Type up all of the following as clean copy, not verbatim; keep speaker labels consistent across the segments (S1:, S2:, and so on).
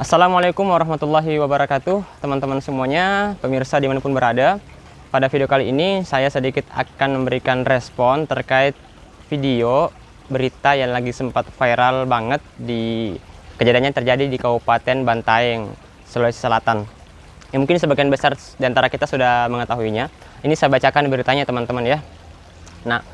S1: Assalamualaikum warahmatullahi wabarakatuh, teman-teman semuanya, pemirsa dimanapun berada. Pada video kali ini saya sedikit akan memberikan respon terkait video berita yang lagi sempat viral banget di kejadiannya terjadi di Kabupaten Bantaeng, Sulawesi Selatan. Yang mungkin sebagian besar di antara kita sudah mengetahuinya. Ini saya bacakan beritanya teman-teman ya. Nah,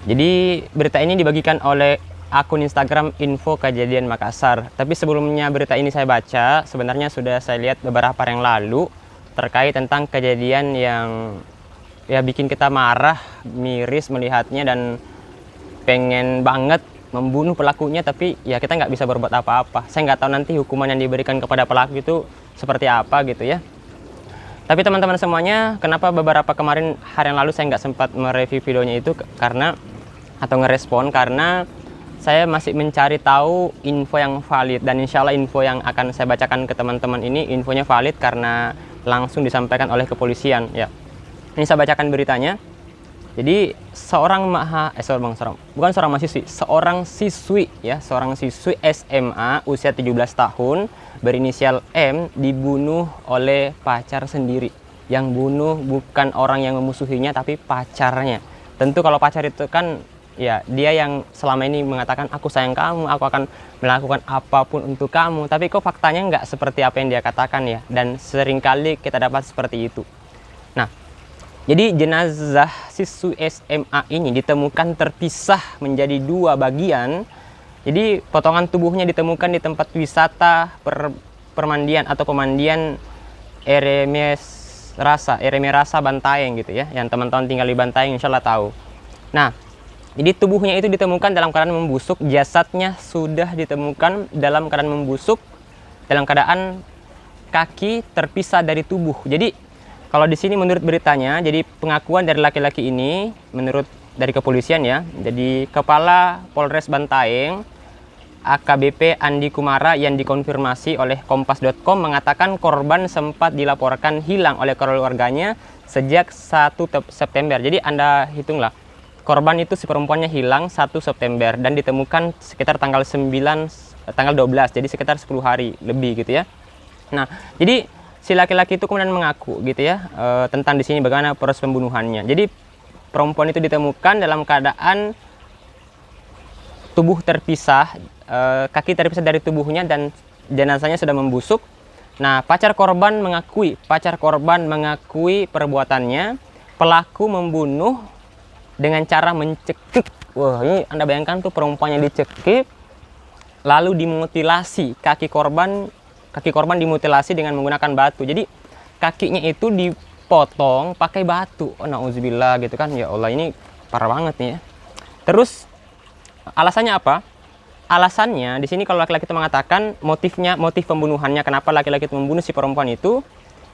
S1: jadi berita ini dibagikan oleh akun Instagram Info Kejadian Makassar. Tapi sebelumnya berita ini saya baca, sebenarnya sudah saya lihat beberapa hari yang lalu terkait tentang kejadian yang ya bikin kita marah, miris melihatnya dan pengen banget membunuh pelakunya, tapi ya kita nggak bisa berbuat apa-apa. Saya nggak tahu nanti hukuman yang diberikan kepada pelaku itu seperti apa gitu ya. Tapi teman-teman semuanya, kenapa beberapa kemarin hari yang lalu saya nggak sempat mereview videonya itu karena atau ngerespon karena saya masih mencari tahu info yang valid, dan insya Allah info yang akan saya bacakan ke teman-teman ini infonya valid karena langsung disampaikan oleh kepolisian ya. Ini saya bacakan beritanya. Jadi seorang siswi SMA usia 17 tahun berinisial M dibunuh oleh pacar sendiri. Yang bunuh bukan orang yang memusuhinya tapi pacarnya. Tentu kalau pacar itu kan ya dia yang selama ini mengatakan aku sayang kamu, aku akan melakukan apapun untuk kamu, tapi kok faktanya nggak seperti apa yang dia katakan ya, dan seringkali kita dapat seperti itu. Nah, jadi jenazah siswi SMA ini ditemukan terpisah menjadi dua bagian. Jadi potongan tubuhnya ditemukan di tempat wisata permandian atau pemandian Ereme Rasa Bantaeng gitu ya, yang teman-teman tinggal di Bantaeng insya Allah tahu. Nah, jadi tubuhnya itu ditemukan dalam keadaan membusuk, jasadnya sudah ditemukan dalam keadaan membusuk, dalam keadaan kaki terpisah dari tubuh. Jadi kalau di sini menurut beritanya, jadi pengakuan dari laki-laki ini menurut dari kepolisian ya. Jadi Kepala Polres Bantaeng AKBP Andi Kumara yang dikonfirmasi oleh Kompas.com mengatakan korban sempat dilaporkan hilang oleh keluarganya sejak 1 September. Jadi Anda hitunglah. Korban itu si perempuannya hilang 1 September dan ditemukan sekitar tanggal 12, jadi sekitar 10 hari lebih gitu ya. Nah, jadi si laki-laki itu kemudian mengaku gitu ya tentang di sini bagaimana proses pembunuhannya. Jadi perempuan itu ditemukan dalam keadaan tubuh terpisah, kaki terpisah dari tubuhnya dan jenazahnya sudah membusuk. Nah, pacar korban mengakui perbuatannya. Pelaku membunuh dengan cara mencekik. Wah, ini Anda bayangkan tuh perempuan yang dicekik lalu dimutilasi, kaki korban dimutilasi dengan menggunakan batu. Jadi kakinya itu dipotong pakai batu. Oh, nauzubillah gitu kan. Ya Allah, ini parah banget nih ya. Terus alasannya apa? Alasannya di sini kalau laki-laki itu mengatakan motif pembunuhannya, kenapa laki-laki itu membunuh si perempuan itu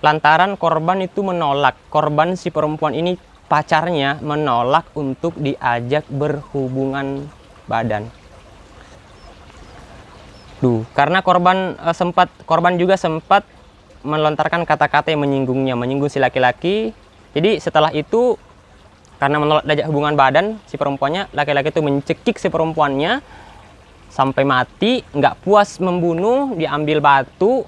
S1: lantaran korban itu menolak. Korban si perempuan ini, pacarnya menolak untuk diajak berhubungan badan. Karena korban juga sempat melontarkan kata-kata yang menyinggung si laki-laki. Jadi setelah itu karena menolak diajak hubungan badan si perempuannya, laki-laki itu mencekik si perempuannya sampai mati. Nggak puas membunuh, diambil batu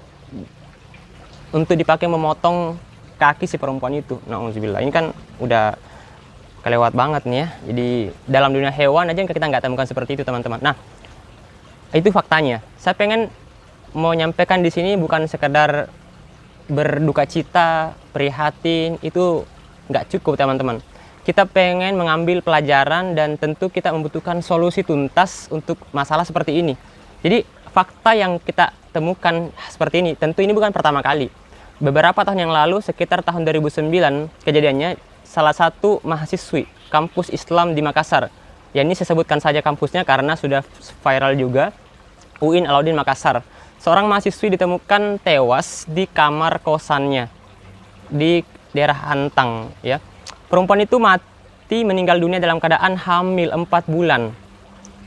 S1: untuk dipakai memotong kaki si perempuan itu. Nauzubillah, ini kan udah kelewat banget nih ya. Jadi dalam dunia hewan aja kita nggak temukan seperti itu teman-teman. Nah, itu faktanya. Saya pengen mau nyampaikan di sini bukan sekedar berduka cita, prihatin, itu nggak cukup teman-teman. Kita pengen mengambil pelajaran dan tentu kita membutuhkan solusi tuntas untuk masalah seperti ini. Jadi fakta yang kita temukan seperti ini, tentu ini bukan pertama kali. Beberapa tahun yang lalu, sekitar tahun 2009, kejadiannya salah satu mahasiswi kampus Islam di Makassar. Ya, ini saya sebutkan saja kampusnya karena sudah viral juga. UIN Alauddin Makassar. Seorang mahasiswi ditemukan tewas di kamar kosannya di daerah Antang. Ya, perempuan itu meninggal dunia dalam keadaan hamil 4 bulan.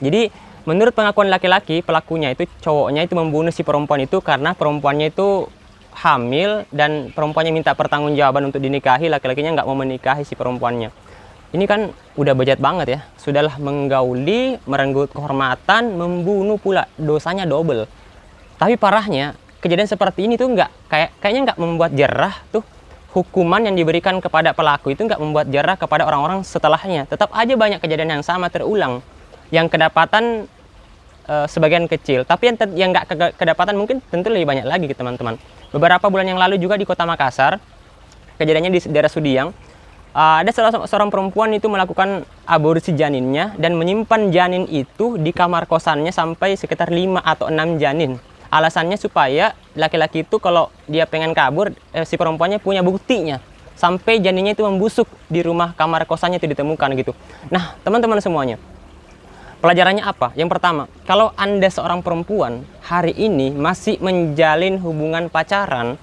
S1: Jadi menurut pengakuan laki-laki, pelakunya itu cowoknya itu membunuh si perempuan itu karena perempuannya itu hamil dan perempuannya minta pertanggungjawaban untuk dinikahi, laki-lakinya nggak mau menikahi si perempuannya. Ini kan udah bejat banget ya. Sudahlah menggauli, merenggut kehormatan, membunuh pula, dosanya double. Tapi parahnya kejadian seperti ini tuh kayaknya nggak membuat jerah tuh, hukuman yang diberikan kepada pelaku itu nggak membuat jerah kepada orang-orang setelahnya. Tetap aja banyak kejadian yang sama terulang, yang kedapatan sebagian kecil, tapi yang nggak kedapatan mungkin tentu lebih banyak lagi teman-teman. Beberapa bulan yang lalu juga di Kota Makassar, kejadiannya di daerah Sudiang, ada seorang perempuan itu melakukan aborsi janinnya dan menyimpan janin itu di kamar kosannya sampai sekitar 5 atau 6 janin. Alasannya supaya laki-laki itu kalau dia pengen kabur, si perempuannya punya buktinya. Sampai janinnya itu membusuk di rumah kamar kosannya itu ditemukan gitu. Nah, teman-teman semuanya, pelajarannya apa? Yang pertama, kalau Anda seorang perempuan hari ini masih menjalin hubungan pacaran,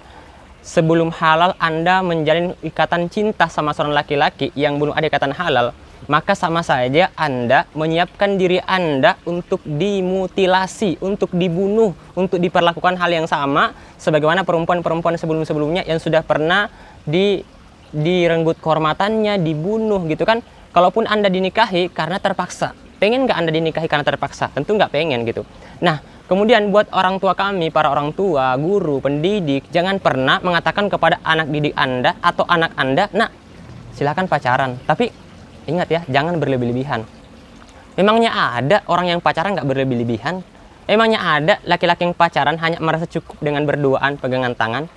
S1: sebelum halal Anda menjalin ikatan cinta sama seorang laki-laki yang belum ada ikatan halal, maka sama saja Anda menyiapkan diri Anda untuk dimutilasi, untuk dibunuh, untuk diperlakukan hal yang sama sebagaimana perempuan-perempuan sebelum-sebelumnya yang sudah pernah direnggut kehormatannya, dibunuh gitu kan. Kalaupun Anda dinikahi karena terpaksa, pengen nggak Anda dinikahi karena terpaksa? Tentu nggak pengen gitu. Nah, kemudian buat orang tua kami, para orang tua, guru, pendidik, jangan pernah mengatakan kepada anak didik Anda atau anak Anda, "Nak, silakan pacaran." Tapi ingat ya, jangan berlebih-lebihan. Memangnya ada orang yang pacaran nggak berlebih-lebihan? Emangnya ada laki-laki yang pacaran hanya merasa cukup dengan berduaan, pegangan tangan?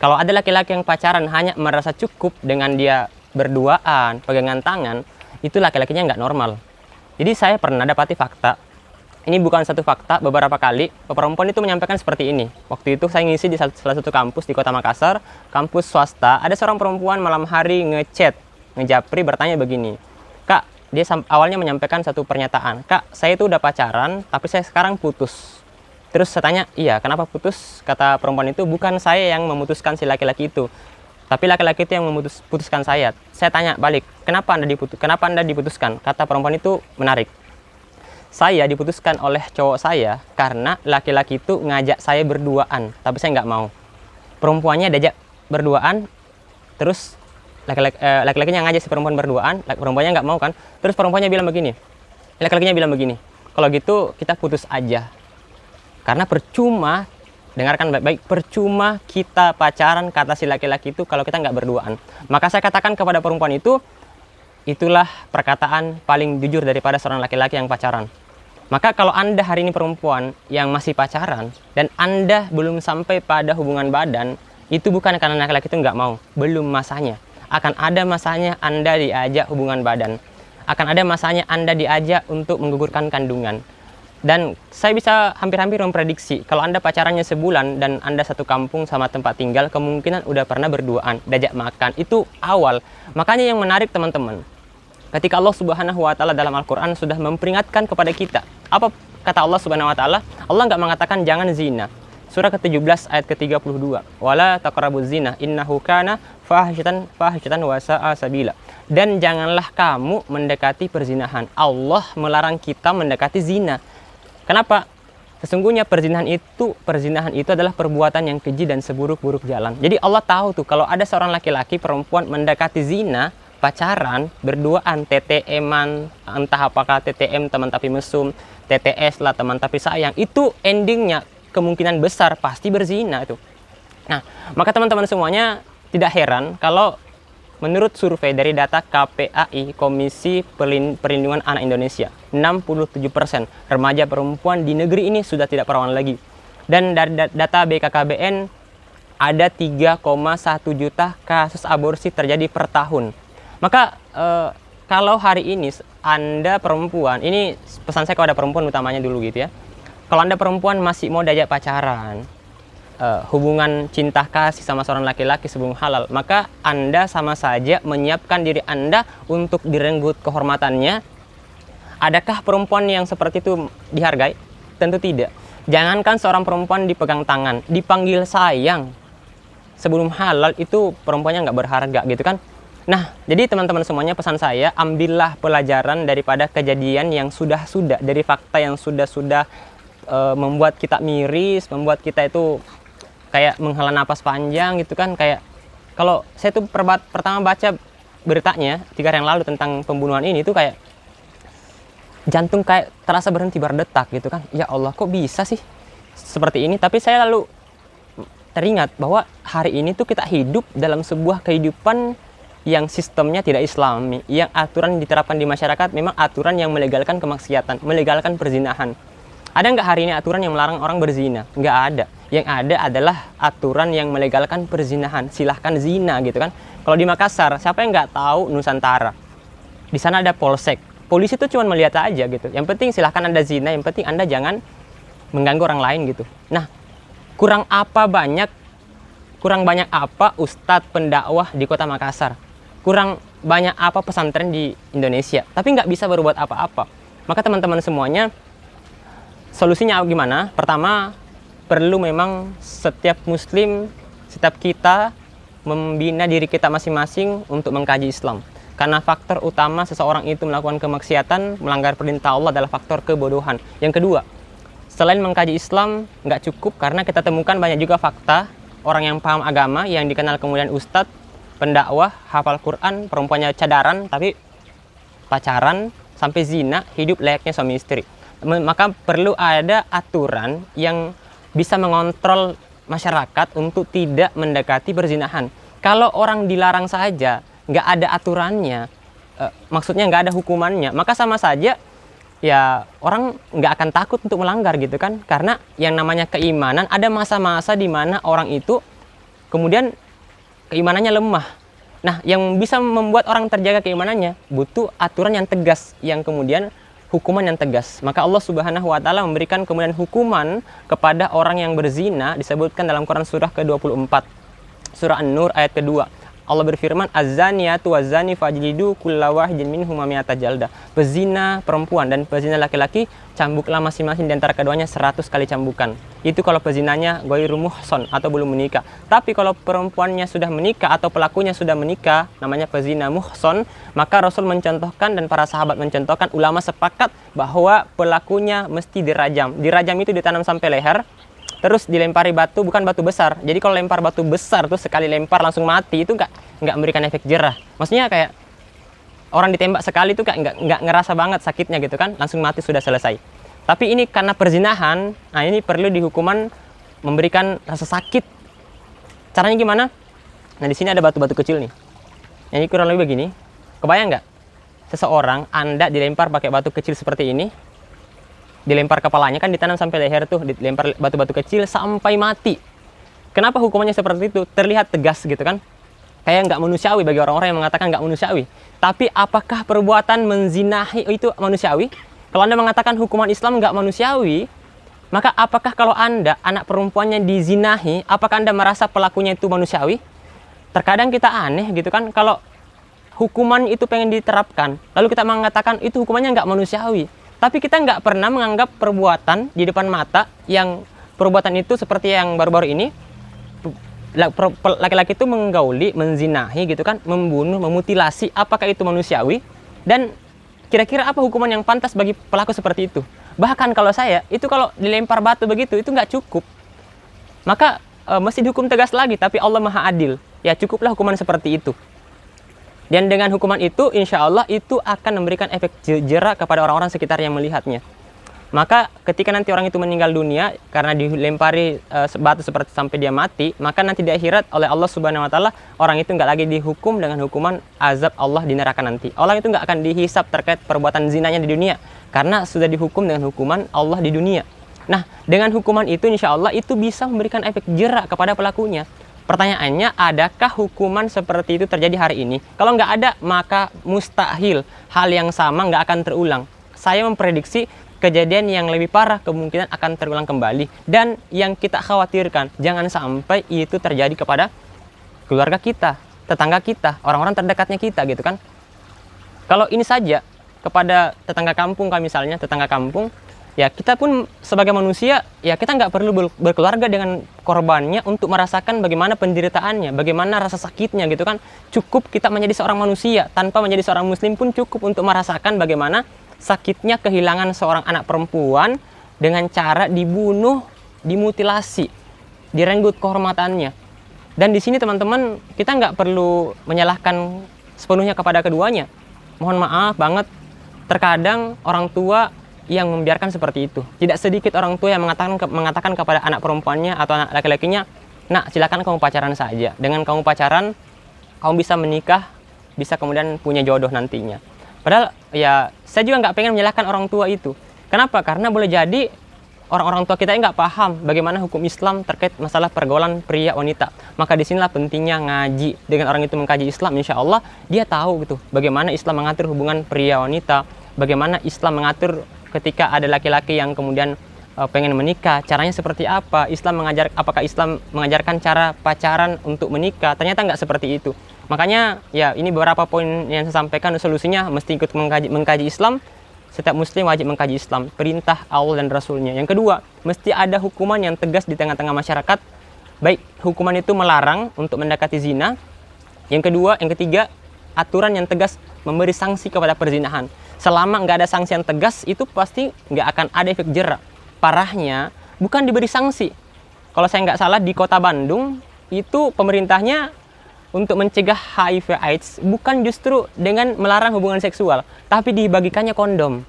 S1: Kalau ada laki-laki yang pacaran hanya merasa cukup dengan dia berduaan, pegangan tangan, itu laki-lakinya nggak normal. Jadi saya pernah dapati fakta. Ini bukan satu fakta, beberapa kali perempuan itu menyampaikan seperti ini. Waktu itu saya ngisi di salah satu kampus di Kota Makassar, kampus swasta. Ada seorang perempuan malam hari ngechat, ngejapri bertanya begini, "Kak," dia awalnya menyampaikan satu pernyataan, "Kak, saya itu udah pacaran, tapi saya sekarang putus." Terus saya tanya, "Iya, kenapa putus?" Kata perempuan itu, "Bukan saya yang memutuskan si laki-laki itu, tapi laki-laki itu yang memutuskan saya." Saya tanya balik, "Kenapa Anda diputuskan?" Kata perempuan itu menarik, "Saya diputuskan oleh cowok saya karena laki-laki itu ngajak saya berduaan, tapi saya nggak mau." Perempuannya diajak berduaan, terus laki-lakinya ngajak si perempuan berduaan, perempuannya nggak mau kan. Terus perempuannya bilang begini, laki-lakinya bilang begini, "Kalau gitu kita putus aja. Karena percuma," dengarkan baik-baik, "percuma kita pacaran," kata si laki-laki itu, "kalau kita nggak berduaan." Maka saya katakan kepada perempuan itu, itulah perkataan paling jujur daripada seorang laki-laki yang pacaran. Maka kalau Anda hari ini perempuan yang masih pacaran dan Anda belum sampai pada hubungan badan, itu bukan karena laki-laki itu nggak mau, belum masanya. Akan ada masanya Anda diajak hubungan badan. Akan ada masanya Anda diajak untuk menggugurkan kandungan. Dan saya bisa hampir-hampir memprediksi, kalau Anda pacarannya sebulan dan Anda satu kampung sama tempat tinggal, kemungkinan udah pernah berduaan, diajak makan. Itu awal. Makanya yang menarik teman-teman, ketika Allah Subhanahu wa Ta'ala dalam Al-Quran sudah memperingatkan kepada kita. Apa kata Allah Subhanahu wa Ta'ala? Allah nggak mengatakan jangan zina. Surah ke-17 ayat ke-32. Wala taqrabuz zina innahu kana fahsyatan wa sa'a sabila. Dan janganlah kamu mendekati perzinahan. Allah melarang kita mendekati zina. Kenapa? Sesungguhnya perzinahan itu adalah perbuatan yang keji dan seburuk-buruk jalan. Jadi Allah tahu tuh kalau ada seorang laki-laki perempuan mendekati zina, pacaran, berduaan, TTM-an, entah apakah TTM teman tapi mesum, TTS lah teman tapi sayang, itu endingnya kemungkinan besar pasti berzina itu. Nah, maka teman-teman semuanya tidak heran kalau menurut survei dari data KPAI, Komisi Perlindungan Anak Indonesia, 67% remaja perempuan di negeri ini sudah tidak perawan lagi. Dan dari data BKKBN, ada 3,1 juta kasus aborsi terjadi per tahun. Maka kalau hari ini Anda perempuan, ini pesan saya kepada perempuan utamanya dulu gitu ya. Kalau Anda perempuan masih mau diajak pacaran, hubungan cinta kasih sama seorang laki-laki sebelum halal, maka Anda sama saja menyiapkan diri Anda untuk direnggut kehormatannya. Adakah perempuan yang seperti itu dihargai? Tentu tidak. Jangankan seorang perempuan dipegang tangan, dipanggil sayang sebelum halal, itu perempuannya nggak berharga gitu kan. Nah, jadi teman-teman semuanya, pesan saya, ambillah pelajaran daripada kejadian yang sudah-sudah, dari fakta yang sudah-sudah membuat kita miris, membuat kita itu kayak menghela napas panjang gitu kan. Kayak kalau saya tuh pertama baca beritanya 3 hari yang lalu tentang pembunuhan ini, tuh kayak jantung kayak terasa berhenti berdetak gitu kan. Ya Allah, kok bisa sih seperti ini, tapi saya lalu teringat bahwa hari ini tuh kita hidup dalam sebuah kehidupan yang sistemnya tidak islami, yang aturan yang diterapkan di masyarakat memang aturan yang melegalkan kemaksiatan, melegalkan perzinahan. Ada nggak hari ini aturan yang melarang orang berzina? Nggak ada. Yang ada adalah aturan yang melegalkan perzinahan. Silahkan zina gitu kan. Kalau di Makassar, siapa yang nggak tahu Nusantara? Di sana ada polsek. Polisi itu cuma melihat aja gitu. Yang penting silahkan Anda zina, yang penting Anda jangan mengganggu orang lain gitu. Nah, kurang banyak apa ustadz pendakwah di kota Makassar? Kurang banyak apa pesantren di Indonesia? Tapi nggak bisa berbuat apa-apa. Maka teman-teman semuanya, solusinya gimana? Pertama, perlu memang setiap muslim, setiap kita membina diri kita masing-masing untuk mengkaji Islam. Karena faktor utama seseorang itu melakukan kemaksiatan, melanggar perintah Allah adalah faktor kebodohan. Yang kedua, selain mengkaji Islam, nggak cukup karena kita temukan banyak juga fakta orang yang paham agama, yang dikenal kemudian ustadz, pendakwah, hafal Quran, perempuannya cadaran, tapi pacaran, sampai zina, hidup layaknya suami istri. Maka perlu ada aturan yang bisa mengontrol masyarakat untuk tidak mendekati perzinahan. Kalau orang dilarang saja, nggak ada aturannya, maksudnya nggak ada hukumannya, maka sama saja ya orang nggak akan takut untuk melanggar gitu kan. Karena yang namanya keimanan, ada masa-masa di mana orang itu kemudian keimanannya lemah. Nah, yang bisa membuat orang terjaga keimanannya butuh aturan yang tegas, yang kemudian hukuman yang tegas. Maka Allah Subhanahu wa Ta'ala memberikan kemudian hukuman kepada orang yang berzina, disebutkan dalam Quran surah ke-24, surah An-Nur ayat kedua. Allah berfirman, az-zaniyatu waz-zani fajlidu kulla wahidin minhuma mi'ata jaldah. Pezina perempuan dan pezina laki-laki, cambuklah masing-masing di antara keduanya 100 kali cambukan. Itu kalau pezinanya ghairu muhsan atau belum menikah. Tapi kalau perempuannya sudah menikah atau pelakunya sudah menikah, namanya pezina muhsan, maka Rasul mencontohkan dan para sahabat mencontohkan, ulama sepakat bahwa pelakunya mesti dirajam. Dirajam itu ditanam sampai leher, terus dilempari batu, bukan batu besar. Jadi kalau lempar batu besar tuh sekali lempar langsung mati, itu nggak memberikan efek jerah. Maksudnya kayak orang ditembak sekali tuh nggak ngerasa banget sakitnya gitu kan, langsung mati sudah selesai. Tapi ini karena perzinahan, nah ini perlu dihukuman memberikan rasa sakit. Caranya gimana? Nah di sini ada batu-batu kecil nih. Yang kurang lebih begini. Kebayang nggak? Seseorang Anda dilempar pakai batu kecil seperti ini, dilempar kepalanya kan ditanam sampai leher tuh, dilempar batu-batu kecil sampai mati. Kenapa hukumannya seperti itu? Terlihat tegas gitu kan, kayak nggak manusiawi bagi orang-orang yang mengatakan nggak manusiawi. Tapi apakah perbuatan menzinahi itu manusiawi? Kalau Anda mengatakan hukuman Islam nggak manusiawi, maka apakah kalau Anda, anak perempuannya dizinahi, apakah Anda merasa pelakunya itu manusiawi? Terkadang kita aneh gitu kan, kalau hukuman itu pengen diterapkan, lalu kita mengatakan itu hukumannya nggak manusiawi. Tapi kita nggak pernah menganggap perbuatan di depan mata, yang perbuatan itu seperti yang baru-baru ini, laki-laki itu menggauli, menzinahi gitu kan, membunuh, memutilasi, apakah itu manusiawi? Dan kira-kira apa hukuman yang pantas bagi pelaku seperti itu? Bahkan kalau saya, itu kalau dilempar batu begitu, itu nggak cukup. Maka mesti dihukum tegas lagi, tapi Allah Maha Adil. Ya cukuplah hukuman seperti itu. Dan dengan hukuman itu, insya Allah itu akan memberikan efek jera kepada orang-orang sekitar yang melihatnya. Maka ketika nanti orang itu meninggal dunia karena dilempari batu seperti sampai dia mati, maka nanti di akhirat oleh Allah Subhanahu Wa Taala orang itu nggak lagi dihukum dengan hukuman azab Allah di neraka nanti. Orang itu nggak akan dihisap terkait perbuatan zinanya di dunia karena sudah dihukum dengan hukuman Allah di dunia. Nah, dengan hukuman itu insya Allah itu bisa memberikan efek jera kepada pelakunya. Pertanyaannya, adakah hukuman seperti itu terjadi hari ini? Kalau nggak ada, maka mustahil hal yang sama nggak akan terulang. Saya memprediksi kejadian yang lebih parah kemungkinan akan terulang kembali. Dan yang kita khawatirkan, jangan sampai itu terjadi kepada keluarga kita, tetangga kita, orang-orang terdekatnya kita gitu kan. Kalau ini saja kepada tetangga kampung kami misalnya, tetangga kampung, ya kita pun sebagai manusia, ya kita nggak perlu berkeluarga dengan korbannya untuk merasakan bagaimana penderitaannya, bagaimana rasa sakitnya gitu kan. Cukup kita menjadi seorang manusia, tanpa menjadi seorang muslim pun cukup untuk merasakan bagaimana sakitnya kehilangan seorang anak perempuan dengan cara dibunuh, dimutilasi, direnggut kehormatannya. Dan di sini teman-teman, kita nggak perlu menyalahkan sepenuhnya kepada keduanya. Mohon maaf banget, terkadang orang tua yang membiarkan seperti itu. Tidak sedikit orang tua yang mengatakan kepada anak perempuannya atau anak laki-lakinya, "Nak, silakan kamu pacaran saja. Dengan kamu pacaran, kamu bisa menikah, bisa kemudian punya jodoh nantinya." Padahal ya saya juga nggak pengen menyalahkan orang tua itu. Kenapa? Karena boleh jadi orang-orang tua kita nggak paham bagaimana hukum Islam terkait masalah pergaulan pria wanita. Maka disinilah pentingnya ngaji. Dengan orang itu mengkaji Islam, insya Allah dia tahu gitu bagaimana Islam mengatur hubungan pria wanita, bagaimana Islam mengatur ketika ada laki-laki yang kemudian pengen menikah, caranya seperti apa. Apakah Islam mengajarkan cara pacaran untuk menikah? Ternyata nggak seperti itu. Makanya ya ini beberapa poin yang saya sampaikan, solusinya mesti ikut mengkaji Islam. Setiap muslim wajib mengkaji Islam, perintah Allah dan Rasulnya. Yang kedua, mesti ada hukuman yang tegas di tengah-tengah masyarakat. Baik hukuman itu melarang untuk mendekati zina. Yang ketiga, aturan yang tegas memberi sanksi kepada perzinahan. Selama nggak ada sanksi yang tegas, itu pasti nggak akan ada efek jerak. Parahnya, bukan diberi sanksi. Kalau saya nggak salah, di kota Bandung, itu pemerintahnya untuk mencegah HIV AIDS bukan justru dengan melarang hubungan seksual, tapi dibagikannya kondom.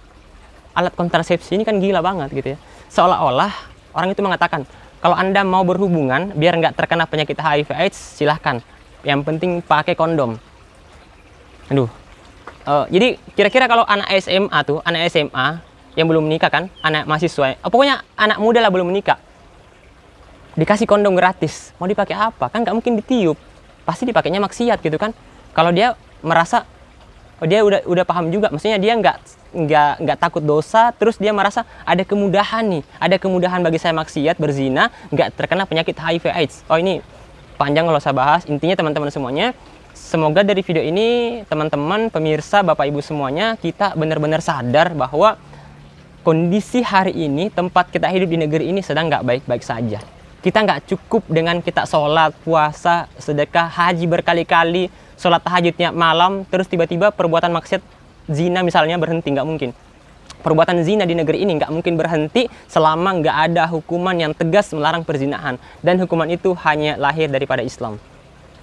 S1: Alat kontrasepsi ini kan gila banget gitu ya. Seolah-olah orang itu mengatakan, kalau Anda mau berhubungan biar nggak terkena penyakit HIV AIDS, silahkan. Yang penting pakai kondom. Aduh. Jadi kira-kira kalau anak SMA yang belum menikah kan, anak mahasiswa, pokoknya anak muda lah belum menikah, dikasih kondom gratis, mau dipakai apa? Kan nggak mungkin ditiup. Pasti dipakainya maksiat gitu kan. Kalau dia merasa dia udah paham juga, maksudnya dia nggak takut dosa, terus dia merasa ada kemudahan nih, ada kemudahan bagi saya maksiat berzina, nggak terkena penyakit HIV AIDS. Oh ini panjang kalau saya bahas. Intinya teman-teman semuanya, semoga dari video ini teman-teman pemirsa Bapak Ibu semuanya kita benar-benar sadar bahwa kondisi hari ini tempat kita hidup di negeri ini sedang nggak baik-baik saja. Kita nggak cukup dengan kita sholat, puasa, sedekah, haji berkali-kali, sholat tahajud tiap malam, terus tiba-tiba perbuatan maksiat zina misalnya berhenti, nggak mungkin. Perbuatan zina di negeri ini nggak mungkin berhenti selama nggak ada hukuman yang tegas melarang perzinahan. Dan hukuman itu hanya lahir daripada Islam.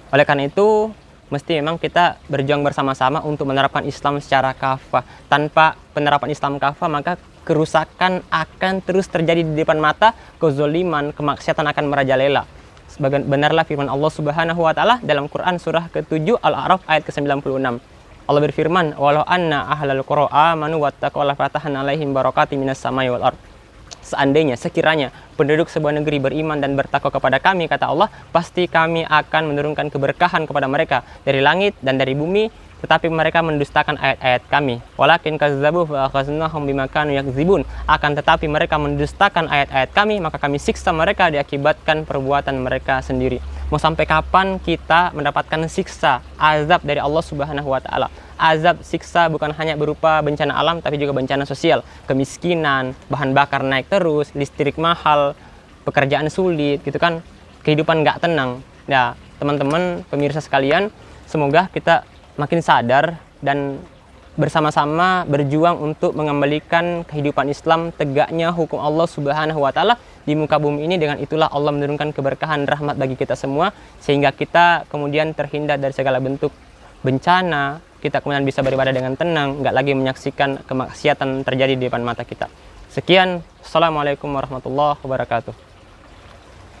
S1: Oleh karena itu, mesti memang kita berjuang bersama-sama untuk menerapkan Islam secara kafah. Tanpa penerapan Islam kafah, maka kerusakan akan terus terjadi di depan mata, kezoliman, kemaksiatan akan merajalela. Benarlah firman Allah Subhanahu wa taala dalam Quran surah ke-7 Al-A'raf ayat ke-96. Allah berfirman, "Walau anna ahlal qura amanu wattaqaw la fatahna 'alaihim barakatim minas samai wal ard." Seandainya, sekiranya penduduk sebuah negeri beriman dan bertakwa kepada kami, kata Allah, pasti kami akan menurunkan keberkahan kepada mereka dari langit dan dari bumi. Tetapi mereka mendustakan ayat-ayat kami. Walakin kazzabu fa akhaznahum bima kanu yakzibun. Akan tetapi mereka mendustakan ayat-ayat kami, maka kami siksa mereka diakibatkan perbuatan mereka sendiri. Mau sampai kapan kita mendapatkan siksa, azab dari Allah Subhanahu wa taala? Azab, siksa bukan hanya berupa bencana alam, tapi juga bencana sosial. Kemiskinan, bahan bakar naik terus, listrik mahal, pekerjaan sulit, gitu kan. Kehidupan nggak tenang. Nah, teman-teman pemirsa sekalian, semoga kita makin sadar dan bersama-sama berjuang untuk mengembalikan kehidupan Islam, tegaknya hukum Allah Subhanahu wa taala di muka bumi ini. Dengan itulah Allah menurunkan keberkahan rahmat bagi kita semua, sehingga kita kemudian terhindar dari segala bentuk bencana, kita kemudian bisa beribadah dengan tenang, nggak lagi menyaksikan kemaksiatan terjadi di depan mata kita. Sekian, Assalamualaikum warahmatullahi wabarakatuh.